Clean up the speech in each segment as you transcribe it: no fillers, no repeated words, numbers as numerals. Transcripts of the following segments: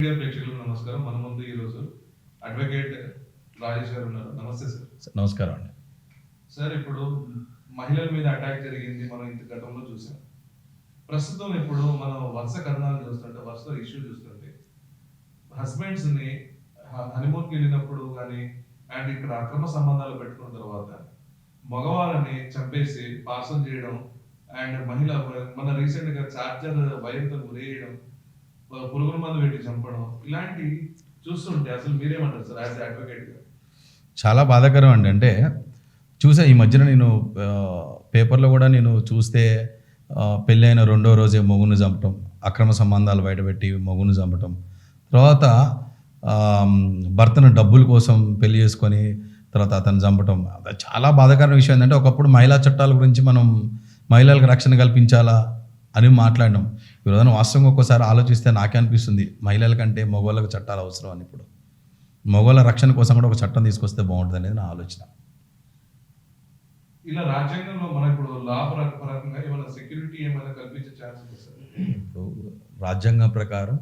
Media ప్రేక్షకులకు నమస్కారం. మన ముందు ఈరోజు అడ్వకేట్ రాజేష్ గారు ఉన్నారు. నమస్తే సార్. నమస్కారం అండి. సార్, ఇప్పుడు మహిళల మీద అటాక్ జరిగింది, మనం ఇంత గతంలో చూసాం. ప్రస్తుతం ఇప్పుడు మనం వరుస కథనాలు చూస్తుంటే, వరుస ఇష్యూ చూస్తుంటే, హస్బెండ్స్ ని హనీమూన్కి వెళ్ళినప్పుడు కానీ అండ్ ఇక్కడ అక్రమ సంబంధాలు పెట్టుకున్న తర్వాత మగవాళ్ళని చంపేసి పార్సల్ చేయడం అండ్ మహిళ మన రీసెంట్ గా చార్జర్ వైర్తో గురేయడం, పురుగుల మందు పెట్టి చంపడం, ఇలాంటి చూస్తుంటే అసలు మీరేమంటారు సార్ యాజ్ అడ్వకేట్ గా? చాలా బాధాకరం అండి. అంటే చూసా ఈ మధ్యన నేను పేపర్లో కూడా నేను చూస్తే పెళ్ళైన రెండో రోజే మొగుని చంపటం, అక్రమ సంబంధాలు బయటపెట్టి మొగుని చంపటం, తర్వాత భర్తను డబ్బుల కోసం పెళ్లి చేసుకొని తర్వాత అతను చంపటం. చాలా బాధాకరమైన విషయం ఏంటంటే, ఒకప్పుడు మహిళా చట్టాల గురించి మనం మహిళలకు రక్షణ కల్పించాలా అని మాట్లాడినాం. ఈరోజు వాస్తవంగా ఒక్కోసారి ఆలోచిస్తే నాకే అనిపిస్తుంది, మహిళల కంటే మగవాళ్ళకు చట్టాలు అవసరం అని. ఇప్పుడు మగవాళ్ళ రక్షణ కోసం కూడా ఒక చట్టం తీసుకొస్తే బాగుంటుంది అనేది నా ఆలోచన. ఇలా రాజ్యాంగంలో మన ఇప్పుడు లా పరంగా ఏమైనా సెక్యూరిటీ ఏమైనా కల్పించే ఛాన్స్ ఉంది సార్? ఇప్పుడు రాజ్యాంగం ప్రకారం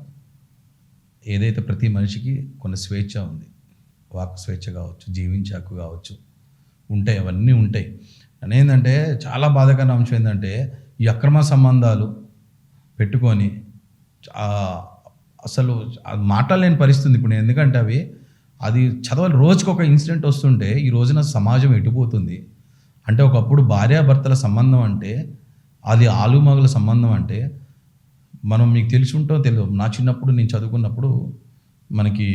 ఏదైతే ప్రతి మనిషికి కొన్ని స్వేచ్ఛ ఉంది, వాక్ స్వేచ్ఛ కావచ్చు, జీవించే హక్కు కావచ్చు, ఉంటాయి, అవన్నీ ఉంటాయి. అని ఏంటంటే చాలా బాధాకరమైన అంశం ఏంటంటే, ఈ అక్రమ సంబంధాలు పెట్టుకొని అసలు మాట్లాడలేని పరిస్థితి ఇప్పుడు. ఎందుకంటే అది చదవాలి, రోజుకి ఒక ఇన్సిడెంట్ వస్తుంటే ఈ రోజున సమాజం ఎటుపోతుంది అంటే, ఒకప్పుడు భార్యాభర్తల సంబంధం అంటే అది ఆలుమగల సంబంధం అంటే మనం మీకు తెలిసి ఉంటో తెలియదు. నా చిన్నప్పుడు నేను చదువుకున్నప్పుడు మనకి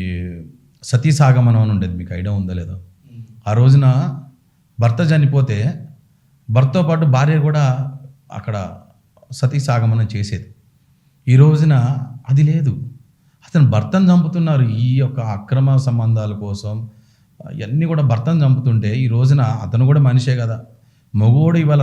సతీసాగమనం అని ఉండేది, మీకు ఐడియా ఉందో లేదో. ఆ రోజున భర్త చనిపోతే భర్తతో పాటు భార్య కూడా అక్కడ సతీసాగమనం చేసేది. ఈ రోజున అది లేదు. అతను భర్తను చంపుతున్నారు ఈ యొక్క అక్రమ సంబంధాల కోసం. ఇవన్నీ కూడా భర్తను చంపుతుంటే ఈ రోజున అతను కూడా మనిషే కదా, మగోడు ఇవాళ